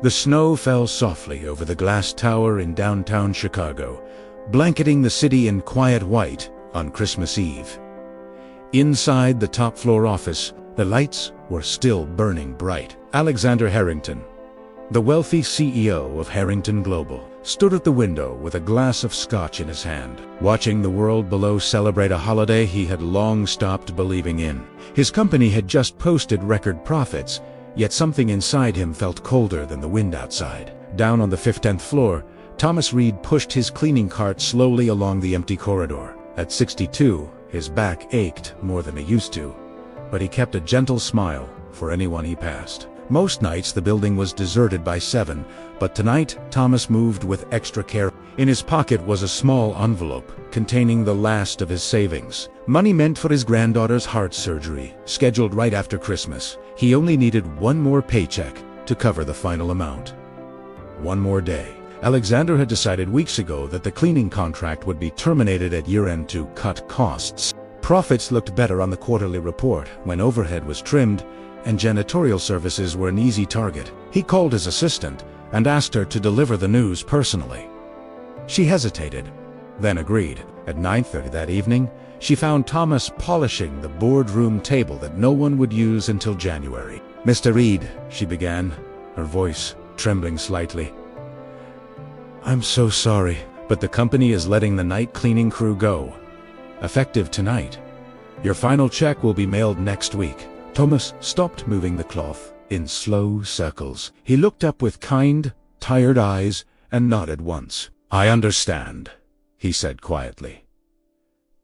The snow fell softly over the glass tower in downtown Chicago, blanketing the city in quiet white on Christmas Eve. Inside the top-floor office, the lights were still burning bright. Alexander Harrington, the wealthy CEO of Harrington Global, stood at the window with a glass of scotch in his hand, watching the world below celebrate a holiday he had long stopped believing in. His company had just posted record profits, yet something inside him felt colder than the wind outside. Down on the 15th floor, Thomas Reed pushed his cleaning cart slowly along the empty corridor. At 62, his back ached more than it used to, but he kept a gentle smile for anyone he passed. Most nights the building was deserted by 7, but tonight Thomas moved with extra care. In his pocket was a small envelope containing the last of his savings. Money meant for his granddaughter's heart surgery, scheduled right after Christmas. He only needed one more paycheck to cover the final amount. One more day. Alexander had decided weeks ago that the cleaning contract would be terminated at year-end to cut costs. Profits looked better on the quarterly report when overhead was trimmed and janitorial services were an easy target. He called his assistant and asked her to deliver the news personally. She hesitated, then agreed. At 9:30 that evening, she found Thomas polishing the boardroom table that no one would use until January. "Mr. Reed," she began, her voice trembling slightly. "I'm so sorry, but the company is letting the night cleaning crew go, effective tonight. Your final check will be mailed next week." Thomas stopped moving the cloth in slow circles. He looked up with kind, tired eyes and nodded once. "I understand," he said quietly.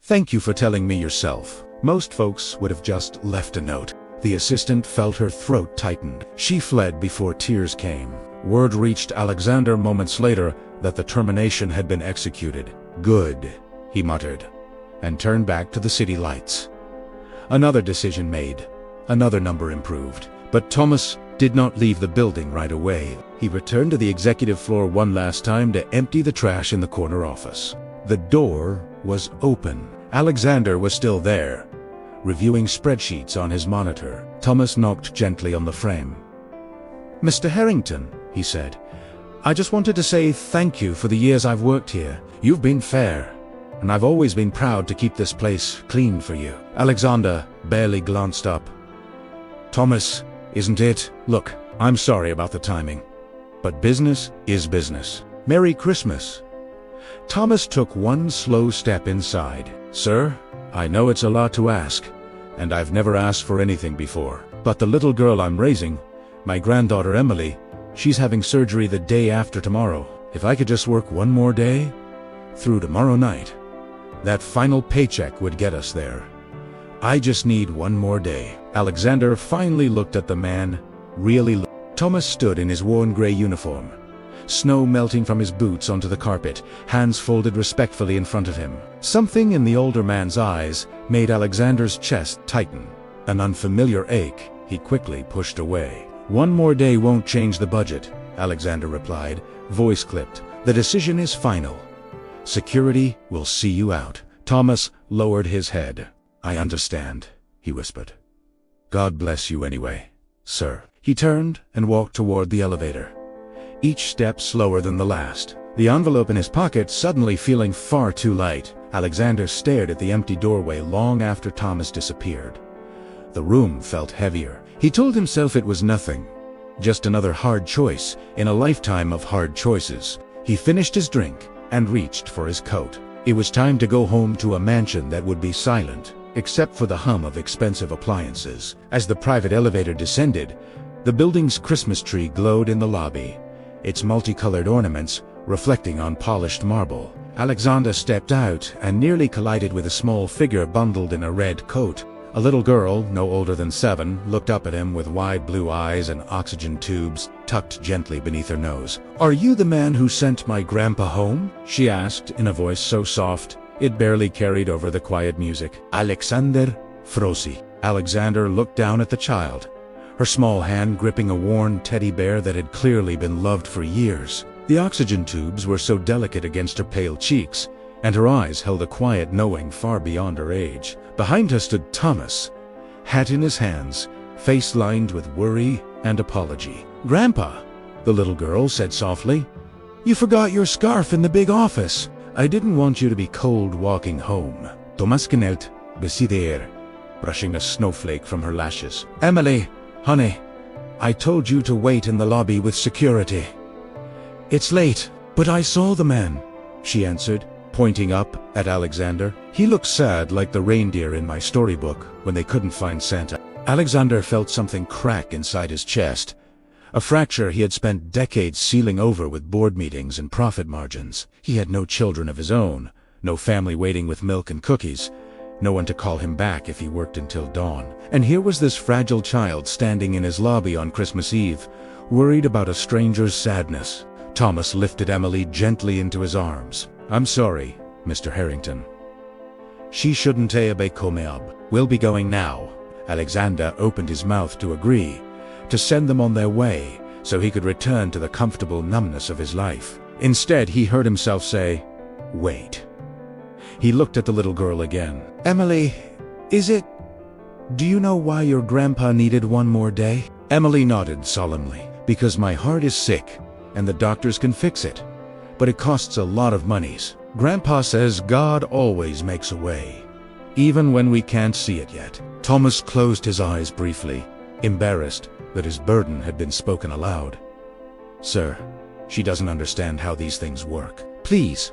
"Thank you for telling me yourself." Most folks would have just left a note. The assistant felt her throat tightened. She fled before tears came. Word reached Alexander moments later that the termination had been executed. "Good," he muttered, and turned back to the city lights. Another decision made. Another number improved. But Thomas did not leave the building right away. He returned to the executive floor one last time to empty the trash in the corner office. The door was open. Alexander was still there, reviewing spreadsheets on his monitor. Thomas knocked gently on the frame. "Mr. Harrington," he said, "I just wanted to say thank you for the years I've worked here. You've been fair, and I've always been proud to keep this place clean for you." Alexander barely glanced up. "Thomas, isn't it? Look, I'm sorry about the timing, but business is business. Merry Christmas." Thomas took one slow step inside. "Sir, I know it's a lot to ask, and I've never asked for anything before, but the little girl I'm raising, my granddaughter Emily, she's having surgery the day after tomorrow. If I could just work one more day, through tomorrow night, that final paycheck would get us there. I just need one more day." Alexander finally looked at the man, really. Thomas stood in his worn gray uniform, snow melting from his boots onto the carpet, hands folded respectfully in front of him. Something in the older man's eyes made Alexander's chest tighten. An unfamiliar ache he quickly pushed away. "One more day won't change the budget," Alexander replied, voice clipped. "The decision is final. Security will see you out." Thomas lowered his head. "I understand," he whispered. "God bless you anyway, sir." He turned and walked toward the elevator, each step slower than the last. The envelope in his pocket suddenly feeling far too light. Alexander stared at the empty doorway long after Thomas disappeared. The room felt heavier. He told himself it was nothing, just another hard choice in a lifetime of hard choices. He finished his drink and reached for his coat. It was time to go home to a mansion that would be silent, except for the hum of expensive appliances. As the private elevator descended, the building's Christmas tree glowed in the lobby, its multicolored ornaments reflecting on polished marble. Alexander stepped out and nearly collided with a small figure bundled in a red coat. A little girl, no older than 7, looked up at him with wide blue eyes and oxygen tubes tucked gently beneath her nose. "Are you the man who sent my grandpa home?" she asked in a voice so soft it barely carried over the quiet music. "Alexander Frosi." Alexander looked down at the child, her small hand gripping a worn teddy bear that had clearly been loved for years. The oxygen tubes were so delicate against her pale cheeks, and her eyes held a quiet knowing far beyond her age. Behind her stood Thomas, hat in his hands, face lined with worry and apology. "Grandpa," the little girl said softly. "You forgot your scarf in the big office." "I didn't want you to be cold walking home." Thomas knelt beside her, brushing a snowflake from her lashes. "Emily, honey, I told you to wait in the lobby with security." "It's late, but I saw the man," she answered, pointing up at Alexander. "He looks sad like the reindeer in my storybook when they couldn't find Santa." Alexander felt something crack inside his chest, a fracture he had spent decades sealing over with board meetings and profit margins. He had no children of his own, no family waiting with milk and cookies, no one to call him back if he worked until dawn. And here was this fragile child standing in his lobby on Christmas Eve, worried about a stranger's sadness. Thomas lifted Emily gently into his arms. "I'm sorry, Mr. Harrington. She shouldn't have come up. We'll be going now." Alexander opened his mouth to agree, to send them on their way, so he could return to the comfortable numbness of his life. Instead, he heard himself say, "Wait." He looked at the little girl again. "Emily, do you know why your grandpa needed one more day?" Emily nodded solemnly. "Because my heart is sick, and the doctors can fix it. But it costs a lot of monies. Grandpa says God always makes a way, even when we can't see it yet." Thomas closed his eyes briefly, embarrassed that his burden had been spoken aloud. "Sir, she doesn't understand how these things work. Please,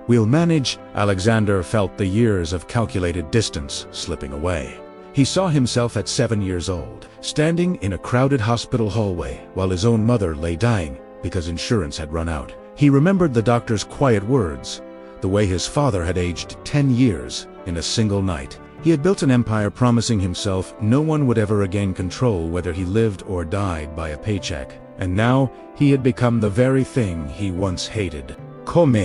we'll manage." Alexander felt the years of calculated distance slipping away. He saw himself at 7 years old, standing in a crowded hospital hallway while his own mother lay dying because insurance had run out. He remembered the doctor's quiet words, the way his father had aged 10 years in a single night. He had built an empire promising himself no one would ever again control whether he lived or died by a paycheck. And now he had become the very thing he once hated. "Come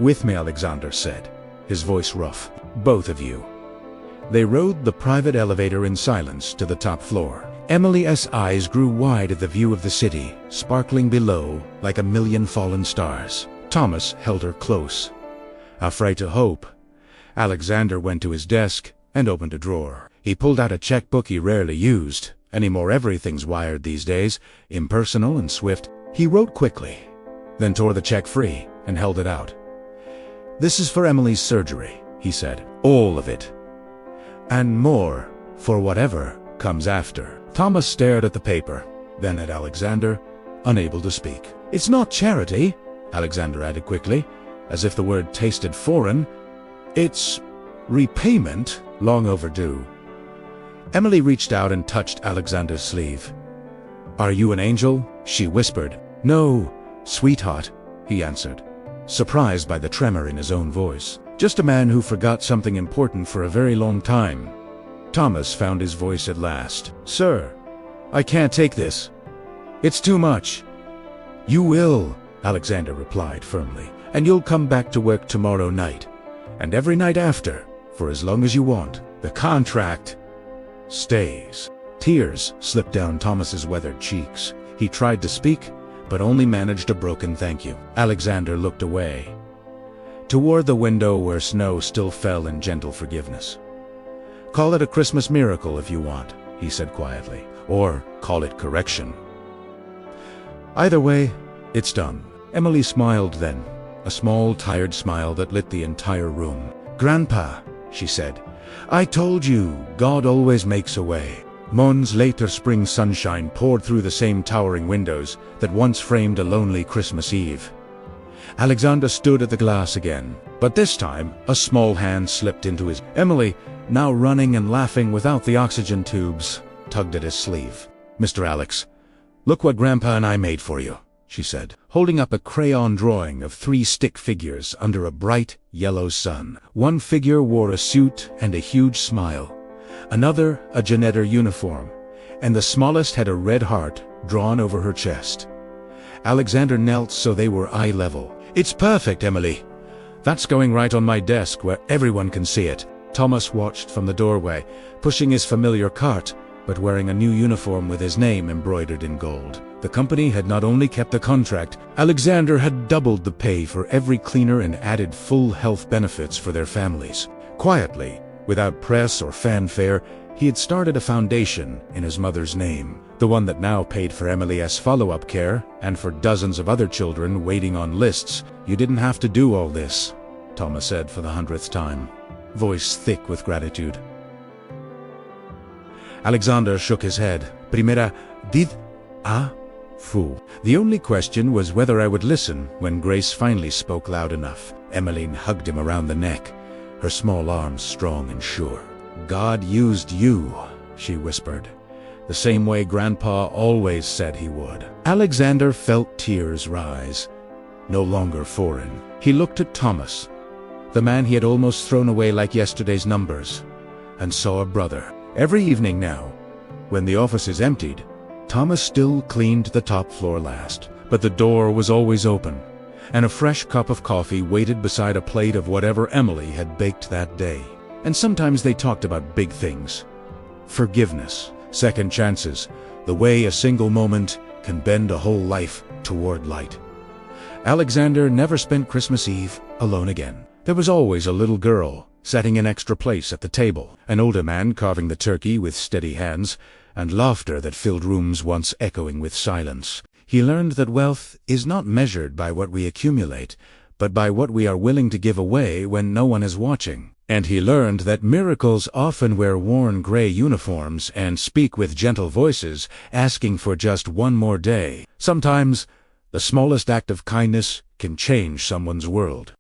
with me," Alexander said, his voice rough. "Both of you." They rode the private elevator in silence to the top floor. Emily's eyes grew wide at the view of the city, sparkling below like a million fallen stars. Thomas held her close. Afraid to hope, Alexander went to his desk and opened a drawer. He pulled out a checkbook he rarely used. Anymore, everything's wired these days, impersonal and swift. He wrote quickly, then tore the check free and held it out. "This is for Emily's surgery," he said. "All of it. And more for whatever comes after." Thomas stared at the paper, then at Alexander, unable to speak. "It's not charity," Alexander added quickly, as if the word tasted foreign. "It's repayment, long overdue." Emily reached out and touched Alexander's sleeve. "Are you an angel?" she whispered. "No, sweetheart," he answered, surprised by the tremor in his own voice. "Just a man who forgot something important for a very long time." Thomas found his voice at last. "Sir, I can't take this. It's too much." "You will," Alexander replied firmly, "and you'll come back to work tomorrow night, and every night after, for as long as you want. The contract stays." Tears slipped down Thomas's weathered cheeks. He tried to speak, but only managed a broken thank you. Alexander looked away, toward the window where snow still fell in gentle forgiveness. "Call it a Christmas miracle if you want," he said quietly, "or call it correction. Either way, it's done." Emily smiled then, a small, tired smile that lit the entire room. "Grandpa," she said, "I told you God always makes a way." Months later, spring sunshine poured through the same towering windows that once framed a lonely Christmas Eve. Alexander stood at the glass again, but this time a small hand slipped into his. Emily, now running and laughing without the oxygen tubes, tugged at his sleeve. "Mr. Alex, look what Grandpa and I made for you," she said, holding up a crayon drawing of 3 stick figures under a bright yellow sun. One figure wore a suit and a huge smile, another a janitor uniform, and the smallest had a red heart drawn over her chest. Alexander knelt so they were eye level. "It's perfect, Emily. That's going right on my desk where everyone can see it." Thomas watched from the doorway, pushing his familiar cart, but wearing a new uniform with his name embroidered in gold. The company had not only kept the contract, Alexander had doubled the pay for every cleaner and added full health benefits for their families. Quietly, without press or fanfare, he had started a foundation in his mother's name. The one that now paid for Emily's follow-up care, and for dozens of other children waiting on lists. You didn't have to do all this, Thomas said for the 100th time, voice thick with gratitude. Alexander shook his head. Primera, did, fu. The only question was whether I would listen when Grace finally spoke loud enough. Emmeline hugged him around the neck, her small arms strong and sure. God used you, she whispered, the same way Grandpa always said he would. Alexander felt tears rise, no longer foreign. He looked at Thomas, the man he had almost thrown away like yesterday's numbers, and saw a brother. Every evening now, when the office is emptied, Thomas still cleaned the top floor last, but the door was always open, and a fresh cup of coffee waited beside a plate of whatever Emily had baked that day. And sometimes they talked about big things. Forgiveness, second chances, the way a single moment can bend a whole life toward light. Alexander never spent Christmas Eve alone again. There was always a little girl setting an extra place at the table, an older man carving the turkey with steady hands, and laughter that filled rooms once echoing with silence. He learned that wealth is not measured by what we accumulate, but by what we are willing to give away when no one is watching. And he learned that miracles often wear worn gray uniforms and speak with gentle voices, asking for just one more day. Sometimes, the smallest act of kindness can change someone's world.